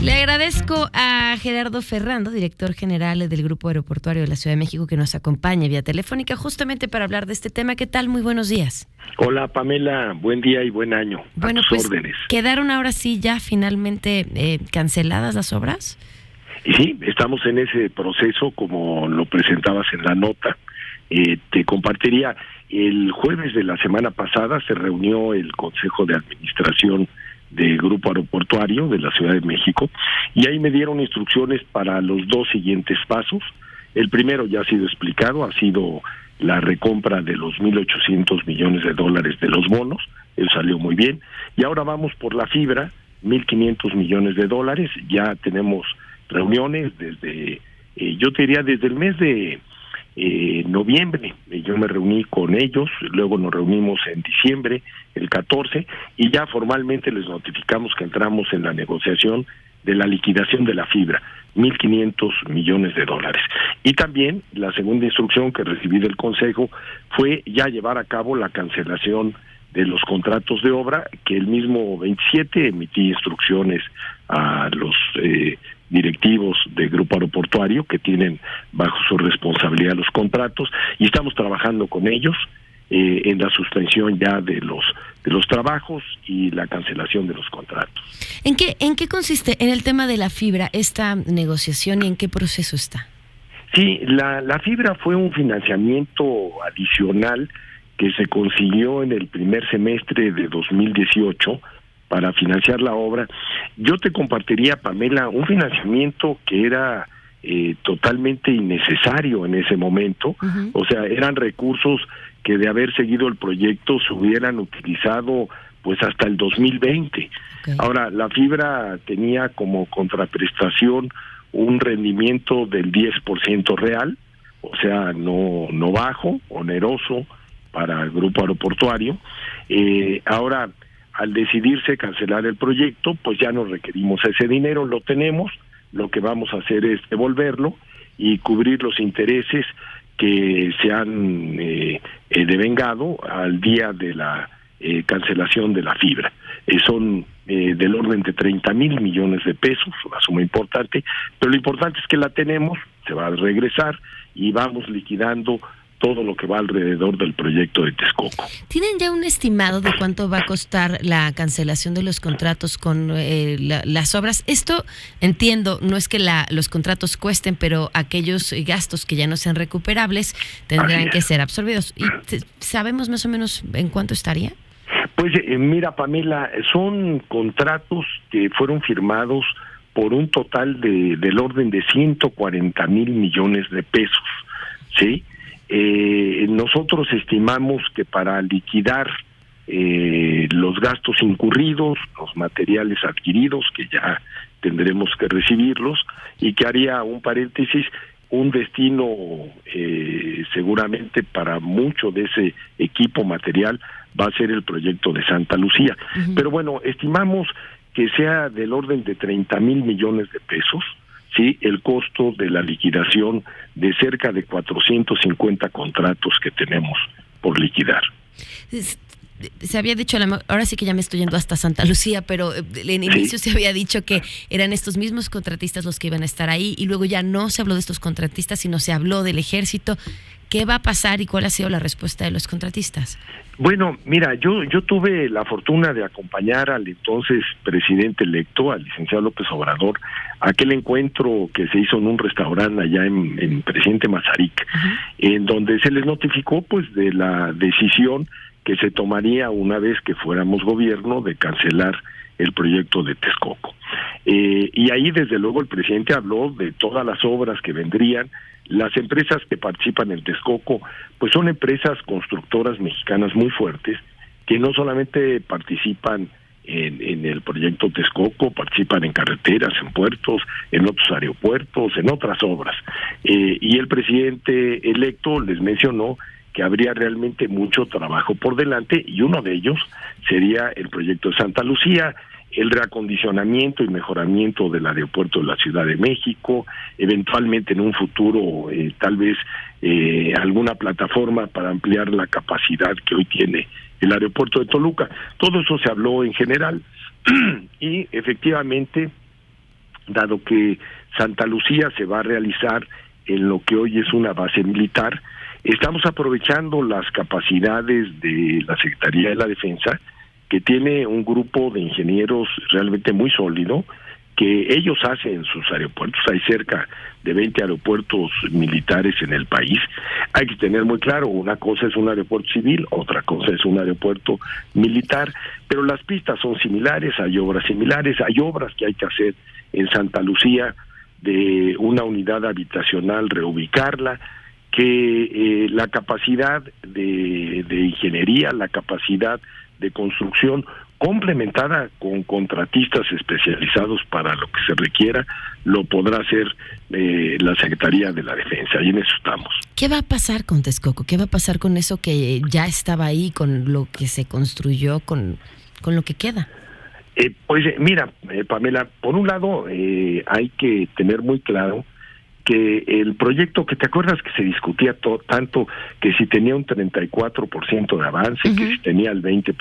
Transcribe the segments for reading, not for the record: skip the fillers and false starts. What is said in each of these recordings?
Le agradezco a Gerardo Ferrando, director general del Grupo Aeroportuario de la Ciudad de México, que nos acompañe vía telefónica justamente para hablar de este tema. ¿Qué tal? Muy buenos días. Hola Pamela, buen día y buen año. Bueno, a tus pues órdenes. ¿Quedaron ahora sí ya finalmente canceladas las obras? Y sí, estamos en ese proceso como lo presentabas en la nota. Te compartiría, el jueves de la semana pasada se reunió el Consejo de Administración del Grupo Aeroportuario de la Ciudad de México y ahí me dieron instrucciones para los dos siguientes pasos. El primero ya ha sido explicado, ha sido la recompra de los 1.800 millones de dólares de los bonos, él salió muy bien, y ahora vamos por la fibra, 1.500 millones de dólares, ya tenemos reuniones desde, yo te diría desde el mes de noviembre, yo me reuní con ellos, luego nos reunimos en diciembre, el 14, y ya formalmente les notificamos que entramos en la negociación de la liquidación de la fibra, 1.500 millones de dólares. Y también la segunda instrucción que recibí del Consejo fue ya llevar a cabo la cancelación de los contratos de obra, que el mismo 27 emití instrucciones a los directivos del Grupo Aeroportuario que tienen bajo su responsabilidad los contratos, y estamos trabajando con ellos en la suspensión ya de los trabajos y la cancelación de los contratos. ¿En qué consiste en el tema de la fibra esta negociación y en qué proceso está? Sí, la fibra fue un financiamiento adicional que se consiguió en el primer semestre de 2018 para financiar la obra. Yo te compartiría, Pamela, un financiamiento que era totalmente innecesario en ese momento. Uh-huh. O sea, eran recursos que de haber seguido el proyecto se hubieran utilizado pues hasta el 2020. Okay. Ahora, la fibra tenía como contraprestación un rendimiento del 10% real, o sea, no bajo, oneroso para el Grupo Aeroportuario. Ahora, al decidirse cancelar el proyecto, pues ya no requerimos ese dinero, lo tenemos, lo que vamos a hacer es devolverlo y cubrir los intereses que se han devengado al día de la cancelación de la fibra. Son del orden de 30,000 millones de pesos, una suma importante, pero lo importante es que la tenemos, se va a regresar y vamos liquidando todo lo que va alrededor del proyecto de Texcoco. ¿Tienen ya un estimado de cuánto va a costar la cancelación de los contratos con las obras? Esto, entiendo, no es que los contratos cuesten, pero aquellos gastos que ya no sean recuperables tendrán que ser absorbidos. ¿Y sabemos más o menos en cuánto estaría? Pues mira, Pamela, son contratos que fueron firmados por un total del orden de 140,000 millones de pesos, ¿sí? Nosotros estimamos que para liquidar los gastos incurridos, los materiales adquiridos, que ya tendremos que recibirlos, y que haría un paréntesis, un destino seguramente para mucho de ese equipo material va a ser el proyecto de Santa Lucía. Uh-huh. Pero bueno, estimamos que sea del orden de 30,000 millones de pesos, sí, el costo de la liquidación de cerca de 450 contratos que tenemos por liquidar. Se había dicho, ahora sí que ya me estoy yendo hasta Santa Lucía, pero en inicio se había dicho que eran estos mismos contratistas los que iban a estar ahí, y luego ya no se habló de estos contratistas, sino se habló del ejército. ¿Qué va a pasar y cuál ha sido la respuesta de los contratistas? Bueno, mira, yo tuve la fortuna de acompañar al entonces presidente electo, al licenciado López Obrador, a aquel encuentro que se hizo en un restaurante allá en Presidente Mazarik, uh-huh, en donde se les notificó pues de la decisión que se tomaría una vez que fuéramos gobierno de cancelar el proyecto de Texcoco. Y ahí desde luego el presidente habló de todas las obras que vendrían. Las empresas que participan en Texcoco pues son empresas constructoras mexicanas muy fuertes, que no solamente participan en el proyecto Texcoco, participan en carreteras, en puertos, en otros aeropuertos, en otras obras. Y el presidente electo les mencionó que habría realmente mucho trabajo por delante, y uno de ellos sería el proyecto de Santa Lucía, el reacondicionamiento y mejoramiento del aeropuerto de la Ciudad de México, eventualmente en un futuro tal vez alguna plataforma para ampliar la capacidad que hoy tiene el aeropuerto de Toluca. Todo eso se habló en general y efectivamente dado que Santa Lucía se va a realizar en lo que hoy es una base militar, estamos aprovechando las capacidades de la Secretaría de la Defensa, que tiene un grupo de ingenieros realmente muy sólido, que ellos hacen sus aeropuertos. Hay cerca de 20 aeropuertos militares en el país. Hay que tener muy claro, una cosa es un aeropuerto civil, otra cosa es un aeropuerto militar, pero las pistas son similares, hay obras similares, hay obras que hay que hacer en Santa Lucía, de una unidad habitacional, reubicarla, que la capacidad de ingeniería, la capacidad de construcción, complementada con contratistas especializados para lo que se requiera, lo podrá hacer la Secretaría de la Defensa, y en eso estamos. ¿Qué va a pasar con Texcoco? ¿Qué va a pasar con eso que ya estaba ahí, con lo que se construyó, con lo que queda? Pues mira, Pamela, por un lado hay que tener muy claro que el proyecto, que te acuerdas que se discutía tanto que si tenía un 34% de avance, que si tenía el 20%,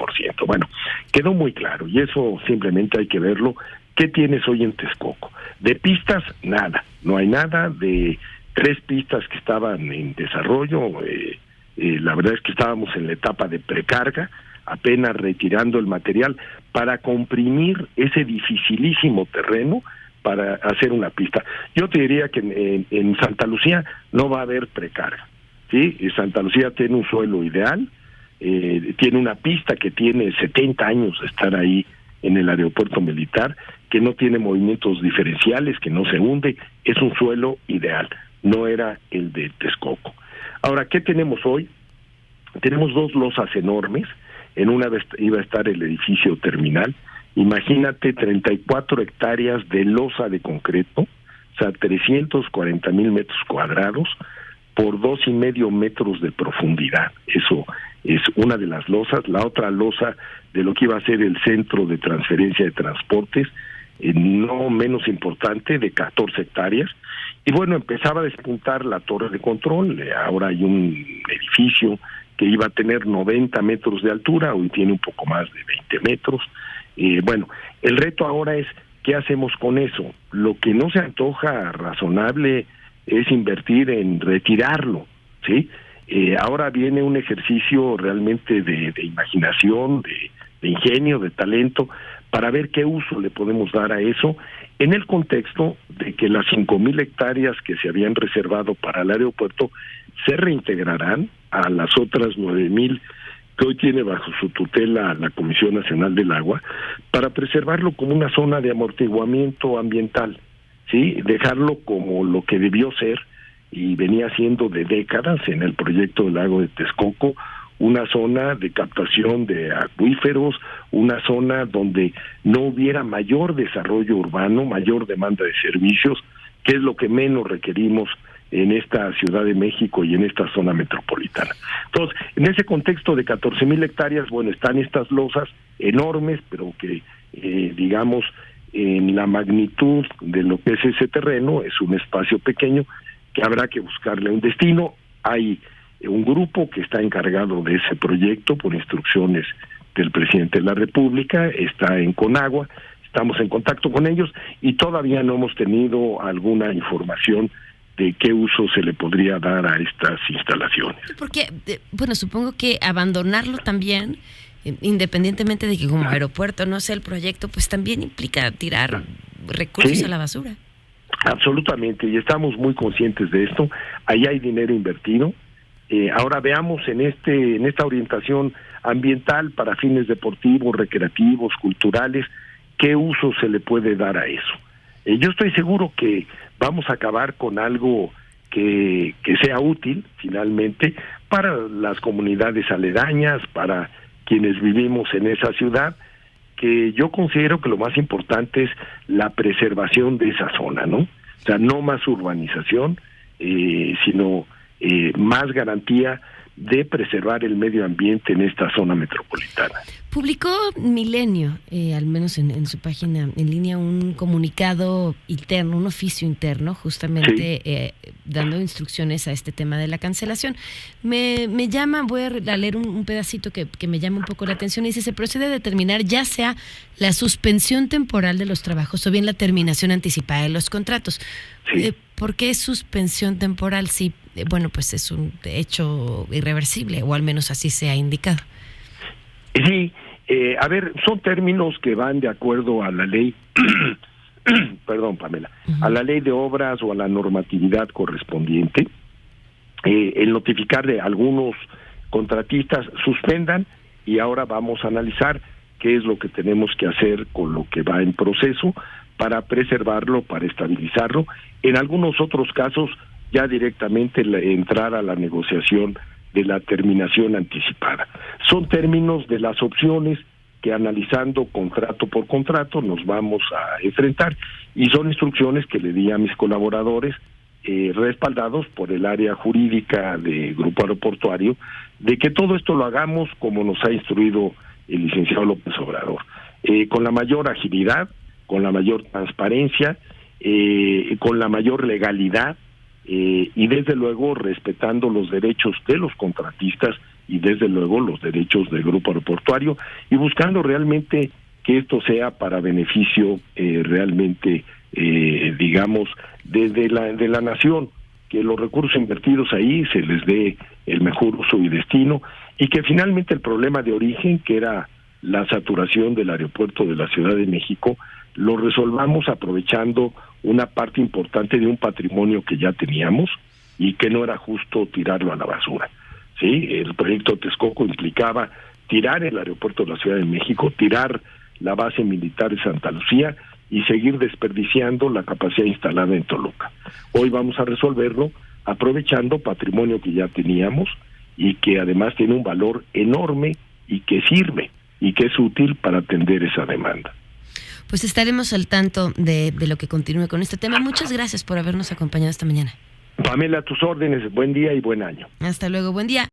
bueno, quedó muy claro, y eso simplemente hay que verlo. ¿Qué tienes hoy en Texcoco? De pistas, nada, no hay nada. De 3 pistas que estaban en desarrollo, la verdad es que estábamos en la etapa de precarga, apenas retirando el material para comprimir ese dificilísimo terreno para hacer una pista. Yo te diría que en Santa Lucía no va a haber precarga, ¿sí? Santa Lucía tiene un suelo ideal, tiene una pista que tiene 70 años de estar ahí en el aeropuerto militar, que no tiene movimientos diferenciales, que no se hunde, es un suelo ideal, no era el de Texcoco. Ahora, ¿qué tenemos hoy? Tenemos 2 losas enormes. En una iba a estar el edificio terminal. Imagínate 34 hectáreas de losa de concreto, o sea, 340,000 metros cuadrados por 2.5 metros de profundidad. Eso es una de las losas. La otra losa de lo que iba a ser el centro de transferencia de transportes, no menos importante, de 14 hectáreas. Y bueno, empezaba a despuntar la torre de control. Ahora hay un edificio que iba a tener 90 metros de altura, hoy tiene un poco más de 20 metros. Bueno, el reto ahora es, ¿qué hacemos con eso? Lo que no se antoja razonable es invertir en retirarlo, ¿sí? Ahora viene un ejercicio realmente de imaginación, de ingenio, de talento, para ver qué uso le podemos dar a eso, en el contexto de que las 5,000 hectáreas que se habían reservado para el aeropuerto se reintegrarán a las otras 9,000 que hoy tiene bajo su tutela la Comisión Nacional del Agua, para preservarlo como una zona de amortiguamiento ambiental, ¿sí? Dejarlo como lo que debió ser y venía siendo de décadas en el proyecto del lago de Texcoco, una zona de captación de acuíferos, una zona donde no hubiera mayor desarrollo urbano, mayor demanda de servicios, que es lo que menos requerimos en esta Ciudad de México y en esta zona metropolitana. Entonces, en ese contexto de 14,000 hectáreas, bueno, están estas losas enormes, pero que, digamos, en la magnitud de lo que es ese terreno, es un espacio pequeño que habrá que buscarle un destino. Hay un grupo que está encargado de ese proyecto por instrucciones del presidente de la República, está en Conagua, estamos en contacto con ellos y todavía no hemos tenido alguna información de qué uso se le podría dar a estas instalaciones. Porque, bueno, supongo que abandonarlo también, independientemente de que como aeropuerto no sea el proyecto, pues también implica tirar recursos a la basura. Absolutamente, y estamos muy conscientes de esto. Ahí hay dinero invertido. Ahora veamos en esta orientación ambiental para fines deportivos, recreativos, culturales, qué uso se le puede dar a eso. Yo estoy seguro que vamos a acabar con algo que sea útil finalmente para las comunidades aledañas, para quienes vivimos en esa ciudad, que yo considero que lo más importante es la preservación de esa zona, ¿no? O sea, no más urbanización, sino más garantía de preservar el medio ambiente en esta zona metropolitana. Publicó Milenio, al menos en su página en línea, un comunicado interno, un oficio interno, justamente dando instrucciones a este tema de la cancelación. Me llama, voy a leer un pedacito que me llama un poco la atención. Dice: se procede a determinar ya sea la suspensión temporal de los trabajos o bien la terminación anticipada de los contratos. Sí. ¿Por qué suspensión temporal? Sí, bueno, pues es un hecho irreversible, o al menos así se ha indicado. Sí, a ver, son términos que van de acuerdo a la ley, perdón, Pamela, a la ley de obras o a la normatividad correspondiente. El notificar de algunos contratistas suspendan, y ahora vamos a analizar qué es lo que tenemos que hacer con lo que va en proceso para preservarlo, para estabilizarlo. En algunos otros casos, ya directamente entrar a la negociación de la terminación anticipada. Son términos de las opciones que, analizando contrato por contrato, nos vamos a enfrentar, y son instrucciones que le di a mis colaboradores, respaldados por el área jurídica de Grupo Aeroportuario, de que todo esto lo hagamos como nos ha instruido el licenciado López Obrador, con la mayor agilidad, con la mayor transparencia, con la mayor legalidad, y desde luego respetando los derechos de los contratistas y desde luego los derechos del Grupo Aeroportuario, y buscando realmente que esto sea para beneficio realmente, digamos, de la nación, que los recursos invertidos ahí se les dé el mejor uso y destino, y que finalmente el problema de origen, que era la saturación del aeropuerto de la Ciudad de México, lo resolvamos aprovechando una parte importante de un patrimonio que ya teníamos y que no era justo tirarlo a la basura. Sí, el proyecto Texcoco implicaba tirar el aeropuerto de la Ciudad de México, tirar la base militar de Santa Lucía y seguir desperdiciando la capacidad instalada en Toluca. Hoy vamos a resolverlo aprovechando patrimonio que ya teníamos y que además tiene un valor enorme y que sirve y que es útil para atender esa demanda. Pues estaremos al tanto de lo que continúe con este tema. Muchas gracias por habernos acompañado esta mañana. Pamela, a tus órdenes. Buen día y buen año. Hasta luego, buen día.